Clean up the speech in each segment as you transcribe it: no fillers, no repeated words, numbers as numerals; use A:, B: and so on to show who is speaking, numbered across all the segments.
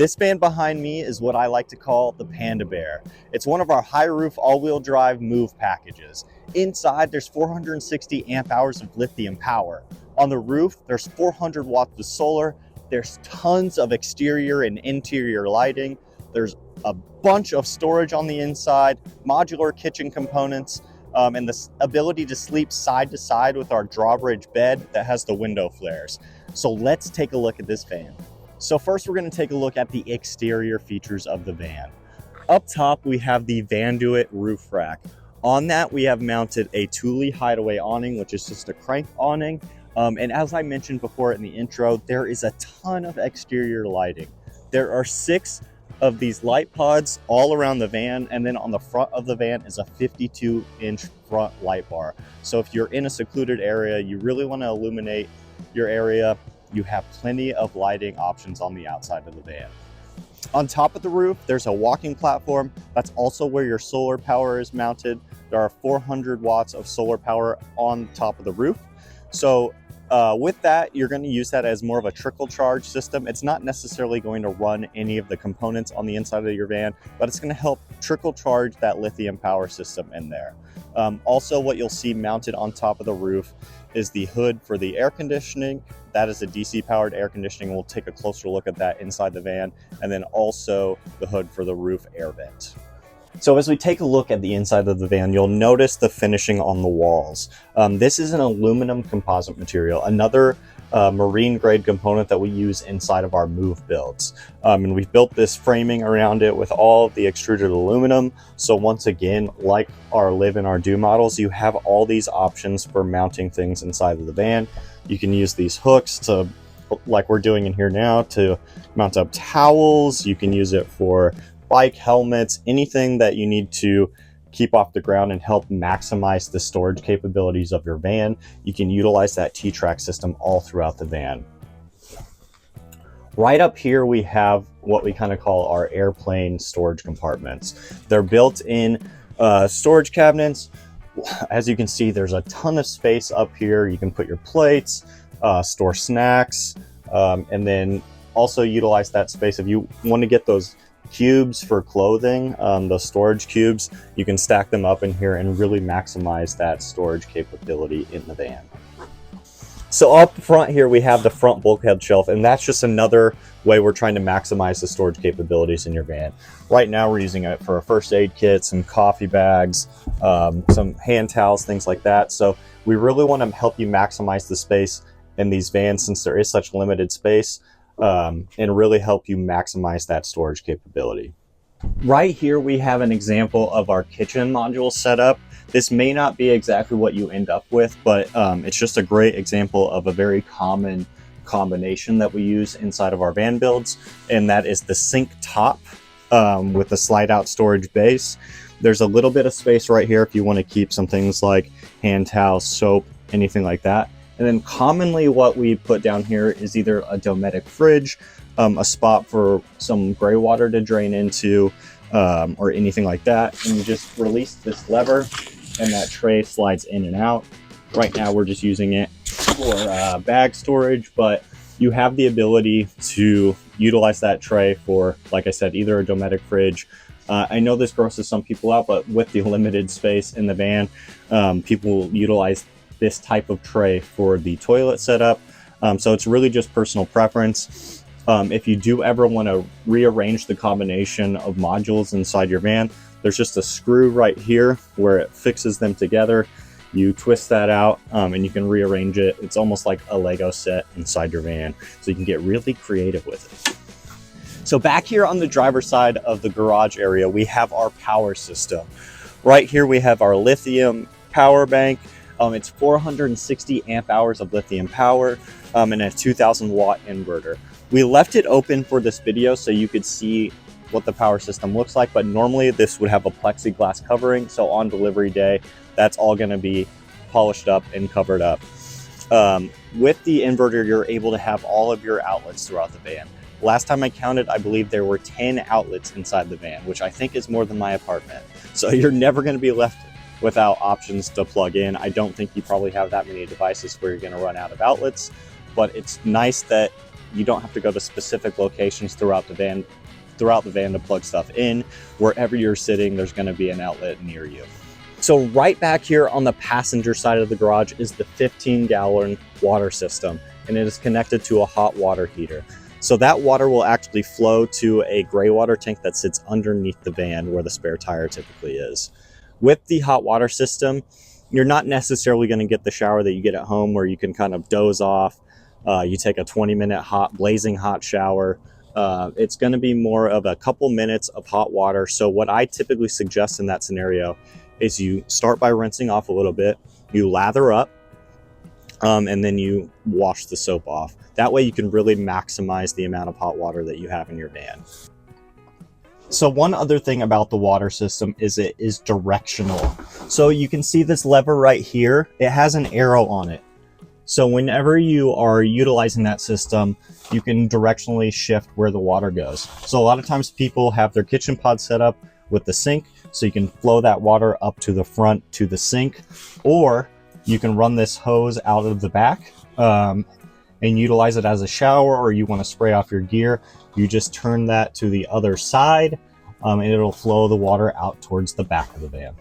A: This van behind me is what I like to call the Panda Bear. It's one of our high roof all-wheel drive move packages. Inside, there's 460 amp hours of lithium power. On the roof, there's 400 watts of solar. There's tons of exterior and interior lighting. There's a bunch of storage on the inside, modular kitchen components, and the ability to sleep side to side with our drawbridge bed that has the window flares. So let's take a look at this van. So first we're going to take a look at the exterior features of the van. Up top we have the VanDOit roof rack. On that we have mounted a Thule hideaway awning, which is just a crank awning. And as I mentioned before in the intro, there is a ton of exterior lighting. There are 6 of these light pods all around the van, and then on the front of the van is a 52-inch front light bar. So if you're in a secluded area, you really want to illuminate your area, you have plenty of lighting options on the outside of the van. On top of the roof, there's a walking platform. That's also where your solar power is mounted. There are 400 watts of solar power on top of the roof. So with that, you're going to use that as more of a trickle charge system. It's not necessarily going to run any of the components on the inside of your van, but it's going to help trickle charge that lithium power system in there. Also, what you'll see mounted on top of the roof is the hood for the air conditioning. That is a DC powered air conditioning. We'll take a closer look at that inside the van, and then also the hood for the roof air vent. So as we take a look at the inside of the van, you'll notice the finishing on the walls. This is an aluminum composite material, another marine grade component that we use inside of our move builds. And we've built this framing around it with all of the extruded aluminum. So once again, like our Live and our Do models, you have all these options for mounting things inside of the van. You can use these hooks to, like we're doing in here now, to mount up towels. You can use it for bike helmets, anything that you need to keep off the ground and help maximize the storage capabilities of your van. You can utilize that T-track system all throughout the van. Right up here we have what we kind of call our airplane storage compartments. They're built-in storage cabinets. As you can see, there's a ton of space up here. You can put your plates, store snacks, and then also utilize that space if you want to get those cubes for clothing, the storage cubes. You can stack them up in here and really maximize that storage capability in the van. So up front here we have the front bulkhead shelf, and that's just another way we're trying to maximize the storage capabilities in your van. Right now we're using it for a first aid kit, some coffee bags, some hand towels, things like that. So we really want to help you maximize the space in these vans since there is such limited space, and really help you maximize that storage capability. Right here we have an example of our kitchen module setup. This may not be exactly what you end up with, but it's just a great example of a very common combination that we use inside of our van builds, and that is the sink top with the slide out storage base. There's a little bit of space right here if you want to keep some things like hand towels, soap, anything like that. And then commonly what we put down here is either a Dometic fridge, a spot for some gray water to drain into, or anything like that. And you just release this lever and that tray slides in and out. Right now we're just using it for bag storage, but you have the ability to utilize that tray for, like I said, either a Dometic fridge. I know this grosses some people out, but with the limited space in the van, people utilize this type of tray for the toilet setup. So it's really just personal preference. If you do ever want to rearrange the combination of modules inside your van, there's just a screw right here where it fixes them together. You twist that out and you can rearrange it. It's almost like a Lego set inside your van, so you can get really creative with it. So back here on the driver's side of the garage area, we have our power system. Right here we have our lithium power bank. It's 460 amp hours of lithium power and a 2000 watt inverter. We left it open for this video so you could see what the power system looks like, but normally this would have a plexiglass covering. So on delivery day, that's all going to be polished up and covered up. With the inverter, you're able to have all of your outlets throughout the van. Last time I counted, I believe there were 10 outlets inside the van, which I think is more than my apartment. So you're never going to be left without options to plug in. I don't think you probably have that many devices where you're going to run out of outlets, but it's nice that You don't have to go to specific locations throughout the van to plug stuff in. Wherever you're sitting, there's going to be an outlet near you. So right back here on the passenger side of the garage is the 15-gallon water system, and it is connected to a hot water heater. So that water will actually flow to a gray water tank that sits underneath the van where the spare tire typically is. With the hot water system, you're not necessarily going to get the shower that you get at home where you can kind of doze off. You take a 20-minute blazing hot shower. It's going to be more of a couple minutes of hot water. So what I typically suggest in that scenario is you start by rinsing off a little bit, you lather up, and then you wash the soap off. That way you can really maximize the amount of hot water that you have in your van. So one other thing about the water system is it is directional. So you can see this lever right here, it has an arrow on it. So whenever you are utilizing that system, you can directionally shift where the water goes. So a lot of times people have their kitchen pod set up with the sink, so you can flow that water up to the front to the sink, or you can run this hose out of the back and utilize it as a shower, or you want to spray off your gear. You just turn that to the other side and it'll flow the water out towards the back of the van.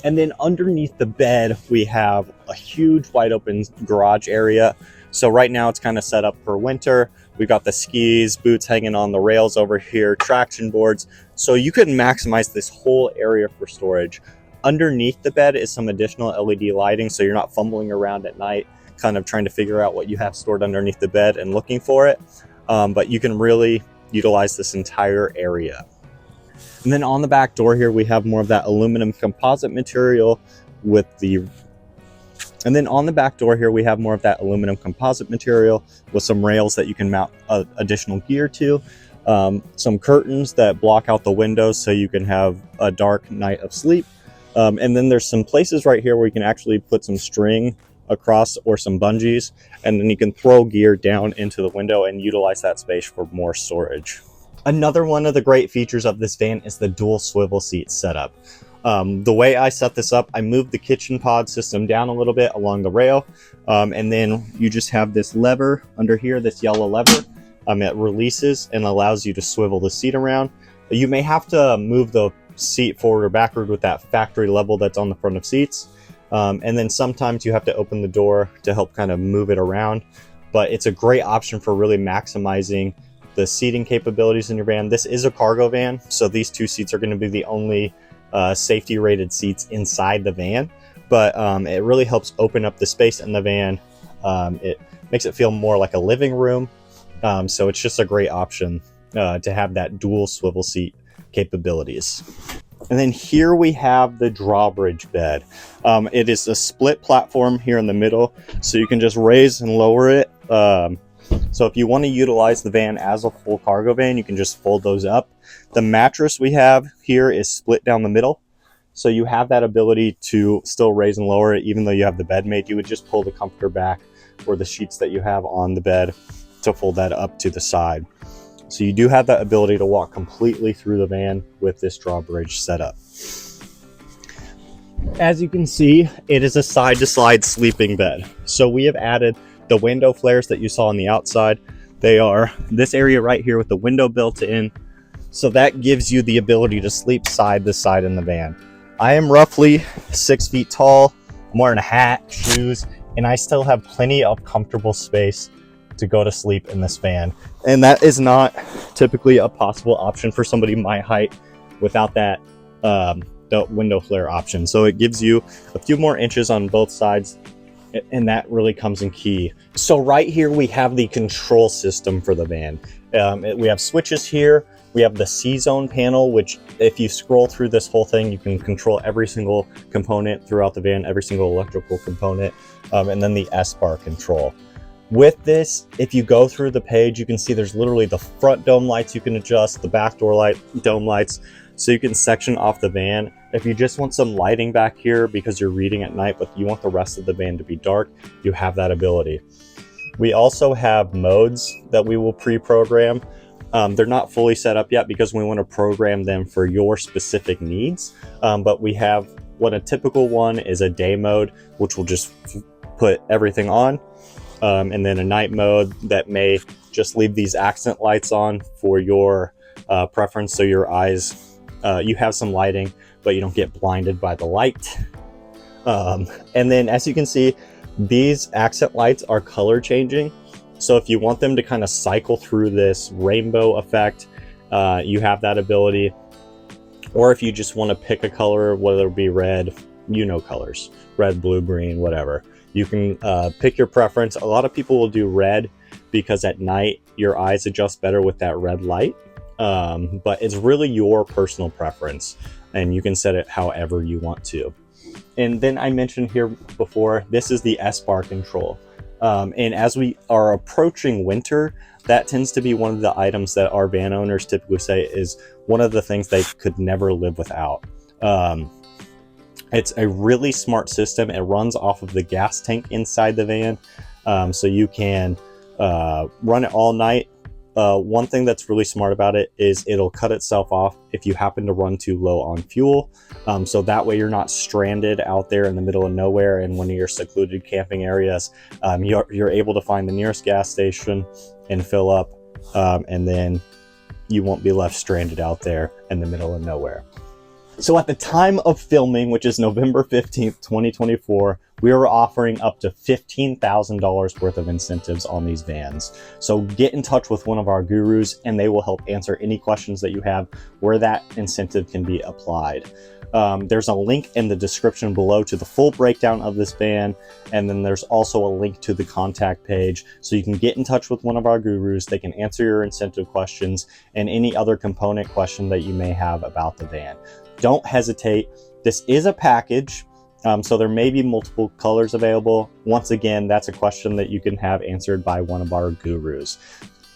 A: And then underneath the bed, we have a huge wide open garage area. So right now it's kind of set up for winter. We've got the skis, boots hanging on the rails over here, traction boards. So you can maximize this whole area for storage. Underneath the bed is some additional LED lighting, so you're not fumbling around at night, kind of trying to figure out what you have stored underneath the bed and looking for it. But you can really utilize this entire area. And then on the back door here, we have more of that aluminum composite material with some rails that you can mount additional gear to. Some curtains that block out the windows so you can have a dark night of sleep. And then there's some places right here where you can actually put some string across or some bungees, and then you can throw gear down into the window and utilize that space for more storage. Another one of the great features of this van is the dual swivel seat setup. The way I set this up, I moved the kitchen pod system down a little bit along the rail, and then you just have this lever under here, this yellow lever. It releases and allows you to swivel the seat around. You may have to move the seat forward or backward with that factory level that's on the front of seats. And then sometimes you have to open the door to help kind of move it around. But it's a great option for really maximizing the seating capabilities in your van. This is a cargo van, so these two seats are going to be the only safety rated seats inside the van. But it really helps open up the space in the van. It makes it feel more like a living room. So it's just a great option to have that dual swivel seat capabilities. And then here we have the drawbridge bed. It is a split platform here in the middle, so you can just raise and lower it. So if you want to utilize the van as a full cargo van, you can just fold those up. The mattress we have here is split down the middle, so you have that ability to still raise and lower it even though you have the bed made. You would just pull the comforter back or the sheets that you have on the bed to fold that up to the side. So you do have that ability to walk completely through the van with this drawbridge setup. As you can see, it is a side-to-side sleeping bed. So we have added the window flares that you saw on the outside. They are this area right here with the window built in. So that gives you the ability to sleep side to side in the van. I am roughly 6 feet tall. I'm wearing a hat, shoes, and I still have plenty of comfortable space to go to sleep in this van. And that is not typically a possible option for somebody my height without that the window flare option. So it gives you a few more inches on both sides, and that really comes in key. So right here we have the control system for the van. We have switches here. We have the C-Zone panel, which if you scroll through this whole thing, you can control every single component throughout the van, every single electrical component, and then the Espar control. With this, if you go through the page, you can see there's literally the front dome lights you can adjust, the back door light, dome lights, so you can section off the van. If you just want some lighting back here because you're reading at night, but you want the rest of the van to be dark, you have that ability. We also have modes that we will pre-program. They're not fully set up yet because we want to program them for your specific needs. But we have what a typical one is, a day mode, which will just put everything on. And then a night mode that may just leave these accent lights on for your preference, so your eyes, you have some lighting, but you don't get blinded by the light. And then as you can see, these accent lights are color changing. So if you want them to kind of cycle through this rainbow effect, you have that ability. Or if you just want to pick a color, whether it be red, you know colors, red, blue, green, whatever. You can pick your preference. A lot of people will do red because at night your eyes adjust better with that red light. But it's really your personal preference, and you can set it however you want to. And then I mentioned here before, this is the Espar control. And as we are approaching winter, that tends to be one of the items that our van owners typically say is one of the things they could never live without. It's a really smart system. It runs off of the gas tank inside the van. So you can run it all night. One thing that's really smart about it is it'll cut itself off if you happen to run too low on fuel. So that way you're not stranded out there in the middle of nowhere in one of your secluded camping areas. You're able to find the nearest gas station and fill up, and then you won't be left stranded out there in the middle of nowhere. So at the time of filming, which is November 15th, 2024, we are offering up to $15,000 worth of incentives on these vans. So get in touch with one of our gurus and they will help answer any questions that you have where that incentive can be applied. There's a link in the description below to the full breakdown of this van, and then there's also a link to the contact page so you can get in touch with one of our gurus. They can answer your incentive questions and any other component question that you may have about the van. Don't hesitate. This is a package, so there may be multiple colors available. Once again, that's a question that you can have answered by one of our gurus.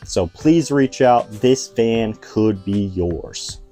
A: So please reach out. This van could be yours.